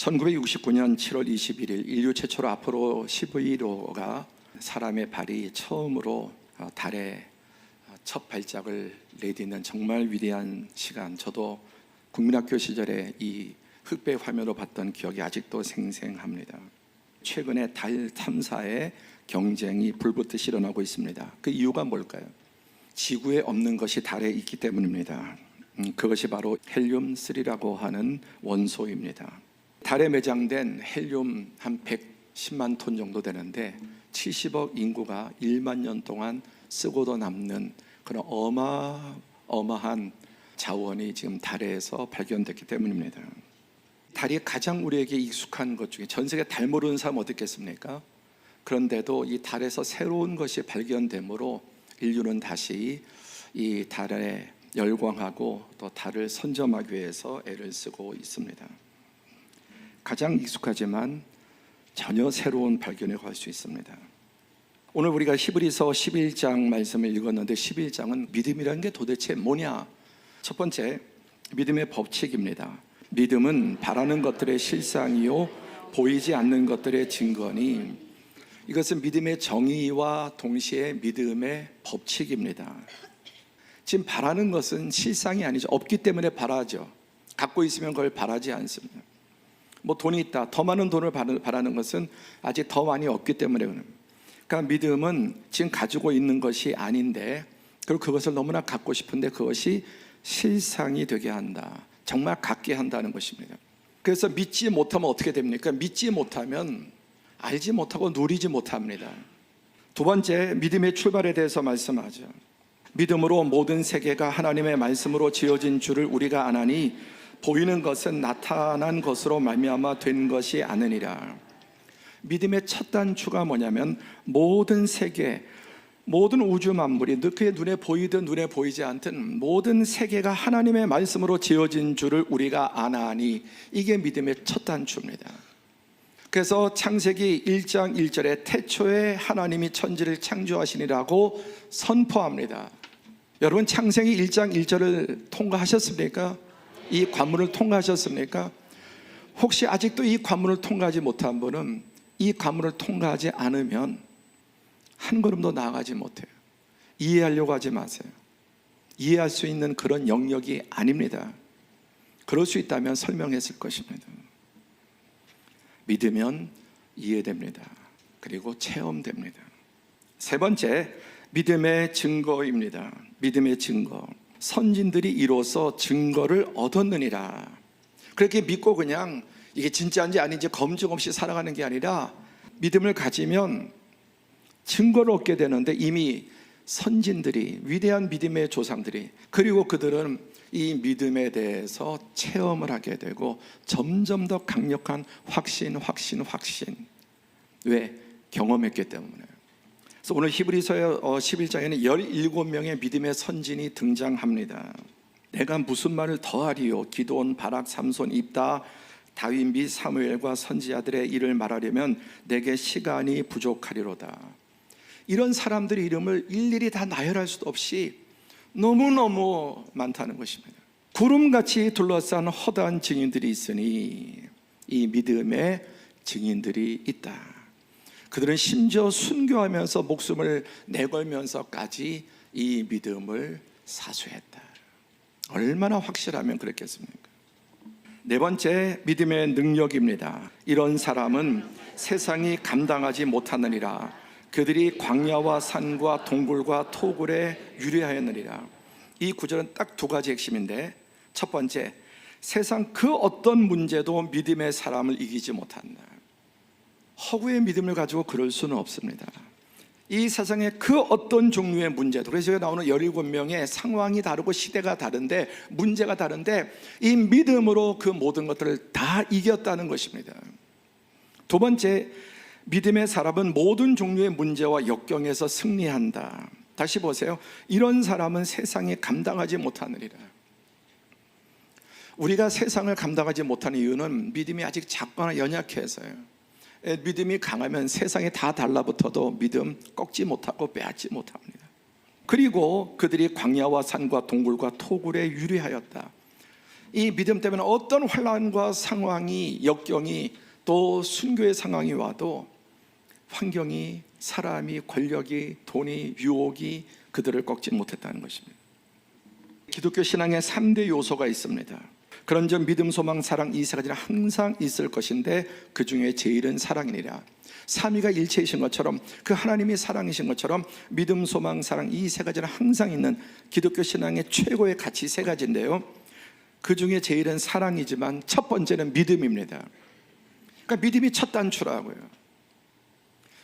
1969년 7월 21일 인류 최초로 아폴로 11호가 사람의 발이 처음으로 달에 첫 발짝을 내딛는 정말 위대한 시간, 저도 국민학교 시절에 이 흑백 화면으로 봤던 기억이 아직도 생생합니다. 최근에 달 탐사의 경쟁이 불붙듯이 일어나고 있습니다. 그 이유가 뭘까요? 지구에 없는 것이 달에 있기 때문입니다. 그것이 바로 헬륨-3라고 하는 원소입니다. 달에 매장된 헬륨 한 110만 톤 정도 되는데 70억 인구가 1만 년 동안 쓰고도 남는 그런 어마어마한 자원이 지금 달에서 발견됐기 때문입니다. 달이 가장 우리에게 익숙한 것 중에, 전 세계 달 모르는 사람 어디 있겠습니까? 그런데도 이 달에서 새로운 것이 발견되므로 인류는 다시 이 달에 열광하고 또 달을 선점하기 위해서 애를 쓰고 있습니다. 가장 익숙하지만 전혀 새로운 발견에 갈 수 있습니다. 오늘 우리가 히브리서 11장 말씀을 읽었는데 11장은 믿음이라는 게 도대체 뭐냐? 첫 번째, 믿음의 법칙입니다. 믿음은 바라는 것들의 실상이요 보이지 않는 것들의 증거니, 이것은 믿음의 정의와 동시에 믿음의 법칙입니다. 지금 바라는 것은 실상이 아니죠. 없기 때문에 바라죠. 갖고 있으면 그걸 바라지 않습니다. 뭐 돈이 있다, 더 많은 돈을 바라는 것은 아직 더 많이 없기 때문에 그럽니다. 그러니까 믿음은 지금 가지고 있는 것이 아닌데, 그리고 그것을 너무나 갖고 싶은데 그것이 실상이 되게 한다, 정말 갖게 한다는 것입니다. 그래서 믿지 못하면 어떻게 됩니까? 믿지 못하면 알지 못하고 누리지 못합니다. 두 번째, 믿음의 출발에 대해서 말씀하죠. 믿음으로 모든 세계가 하나님의 말씀으로 지어진 줄을 우리가 아나니 보이는 것은 나타난 것으로 말미암아 된 것이 아니니라. 믿음의 첫 단추가 뭐냐면 모든 세계, 모든 우주 만물이 그의 눈에 보이든 눈에 보이지 않든 모든 세계가 하나님의 말씀으로 지어진 줄을 우리가 아나니, 이게 믿음의 첫 단추입니다. 그래서 창세기 1장 1절에 태초에 하나님이 천지를 창조하시니라고 선포합니다. 여러분, 창세기 1장 1절을 통과하셨습니까? 이 관문을 통과하셨습니까? 혹시 아직도 이 관문을 통과하지 못한 분은 이 관문을 통과하지 않으면 한 걸음도 나아가지 못해요. 이해하려고 하지 마세요. 이해할 수 있는 그런 영역이 아닙니다. 그럴 수 있다면 설명했을 것입니다. 믿으면 이해됩니다. 그리고 체험됩니다. 세 번째, 믿음의 증거입니다. 믿음의 증거. 선진들이 이로써 증거를 얻었느니라. 그렇게 믿고 그냥 이게 진짜인지 아닌지 검증 없이 살아가는 게 아니라 믿음을 가지면 증거를 얻게 되는데, 이미 선진들이, 위대한 믿음의 조상들이, 그리고 그들은 이 믿음에 대해서 체험을 하게 되고 점점 더 강력한 확신. 왜? 경험했기 때문에. 그래서 오늘 히브리서 11장에는 17명의 믿음의 선진이 등장합니다. 내가 무슨 말을 더하리요? 기드온, 바락, 삼손, 입다, 다윗 및 사무엘과 선지자들의 일을 말하려면 내게 시간이 부족하리로다. 이런 사람들의 이름을 일일이 다 나열할 수도 없이 너무너무 많다는 것입니다. 구름같이 둘러싼 허다한 증인들이 있으니 이 믿음의 증인들이 있다. 그들은 심지어 순교하면서 목숨을 내걸면서까지 이 믿음을 사수했다. 얼마나 확실하면 그랬겠습니까? 네 번째, 믿음의 능력입니다. 이런 사람은 세상이 감당하지 못하느니라. 그들이 광야와 산과 동굴과 토굴에 유리하였느니라. 이 구절은 딱 두 가지 핵심인데, 첫 번째, 세상 그 어떤 문제도 믿음의 사람을 이기지 못한다. 허구의 믿음을 가지고 그럴 수는 없습니다. 이 세상의 그 어떤 종류의 문제도, 그래서 여기 나오는 17명의 상황이 다르고 시대가 다른데 문제가 다른데 이 믿음으로 그 모든 것들을 다 이겼다는 것입니다. 두 번째, 믿음의 사람은 모든 종류의 문제와 역경에서 승리한다. 다시 보세요. 이런 사람은 세상이 감당하지 못하느니라. 우리가 세상을 감당하지 못하는 이유는 믿음이 아직 작거나 연약해서요. 믿음이 강하면 세상이 다 달라붙어도 믿음 꺾지 못하고 빼앗지 못합니다. 그리고 그들이 광야와 산과 동굴과 토굴에 유리하였다. 이 믿음 때문에 어떤 환난과 상황이, 역경이, 또 순교의 상황이 와도 환경이, 사람이, 권력이, 돈이, 유혹이 그들을 꺾지 못했다는 것입니다. 기독교 신앙에 3대 요소가 있습니다. 그런 점 믿음, 소망, 사랑 이 세 가지는 항상 있을 것인데 그 중에 제일은 사랑이니라. 삼위가 일체이신 것처럼, 그 하나님이 사랑이신 것처럼 믿음, 소망, 사랑 이 세 가지는 항상 있는 기독교 신앙의 최고의 가치 세 가지인데요, 그 중에 제일은 사랑이지만 첫 번째는 믿음입니다. 그러니까 믿음이 첫 단추라고요.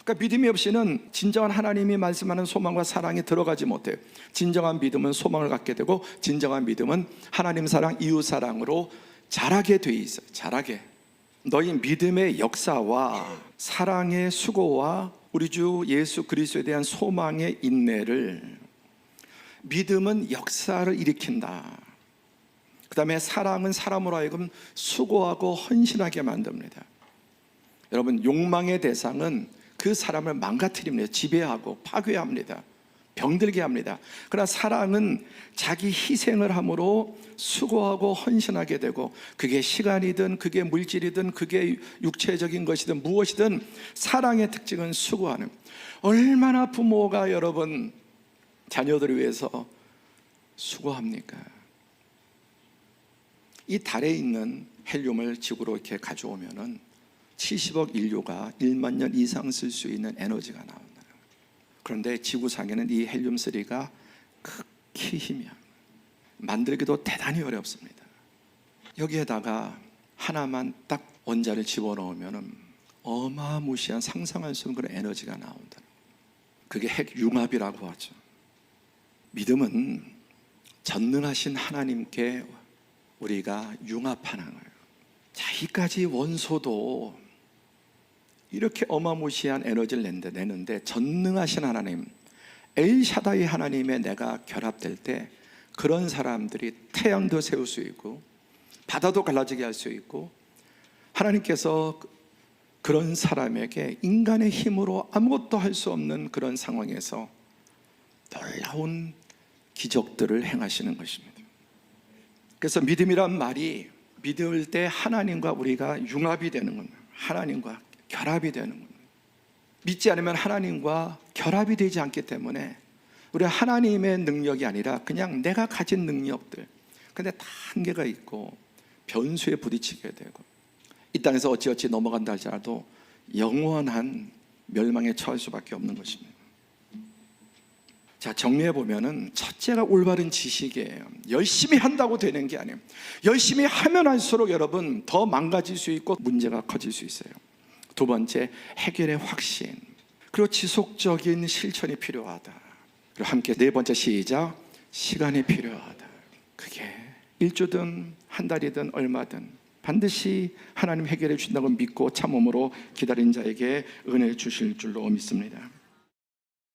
그러니까 믿음이 없이는 진정한 하나님이 말씀하는 소망과 사랑이 들어가지 못해요. 진정한 믿음은 소망을 갖게 되고, 진정한 믿음은 하나님 사랑, 이웃 사랑으로 자라게 돼 있어요. 자라게. 너희 믿음의 역사와 사랑의 수고와 우리 주 예수 그리스도에 대한 소망의 인내를, 믿음은 역사를 일으킨다. 그 다음에 사랑은 사람으로 하여금 수고하고 헌신하게 만듭니다. 여러분, 욕망의 대상은 그 사람을 망가뜨립니다. 지배하고 파괴합니다. 병들게 합니다. 그러나 사랑은 자기 희생을 함으로 수고하고 헌신하게 되고, 그게 시간이든 그게 물질이든 그게 육체적인 것이든 무엇이든 사랑의 특징은 수고하는. 얼마나 부모가 여러분 자녀들을 위해서 수고합니까? 이 달에 있는 헬륨을 지구로 이렇게 가져오면은 70억 인류가 1만 년 이상 쓸 수 있는 에너지가 나온다. 그런데 지구상에는 이 헬륨3가 극히 희미합니다. 만들기도 대단히 어렵습니다. 여기에다가 하나만 딱 원자를 집어넣으면 어마무시한 상상할 수 없는 그런 에너지가 나온다. 그게 핵융합이라고 하죠. 믿음은 전능하신 하나님께 우리가 융합하는 거예요. 자기까지 원소도 이렇게 어마무시한 에너지를 내는데, 전능하신 하나님, 엘샤다이 하나님의 내가 결합될 때 그런 사람들이 태양도 세울 수 있고 바다도 갈라지게 할 수 있고, 하나님께서 그런 사람에게 인간의 힘으로 아무것도 할 수 없는 그런 상황에서 놀라운 기적들을 행하시는 것입니다. 그래서 믿음이란 말이, 믿을 때 하나님과 우리가 융합이 되는 겁니다. 하나님과 결합이 되는 겁니다. 믿지 않으면 하나님과 결합이 되지 않기 때문에 우리 하나님의 능력이 아니라 그냥 내가 가진 능력들, 근데 다 한계가 있고 변수에 부딪히게 되고, 이 땅에서 어찌어찌 넘어간다 할지라도 영원한 멸망에 처할 수밖에 없는 것입니다. 자, 정리해보면은 첫째가 올바른 지식이에요. 열심히 한다고 되는 게 아니에요. 열심히 하면 할수록 여러분 더 망가질 수 있고 문제가 커질 수 있어요. 두 번째, 해결의 확신, 그리고 지속적인 실천이 필요하다. 그리고 함께 네 번째, 시작, 시간이 필요하다. 그게 1주든 한 달이든 얼마든 반드시 하나님 해결해 준다고 믿고 참음으로 기다린 자에게 은혜 주실 줄로 믿습니다.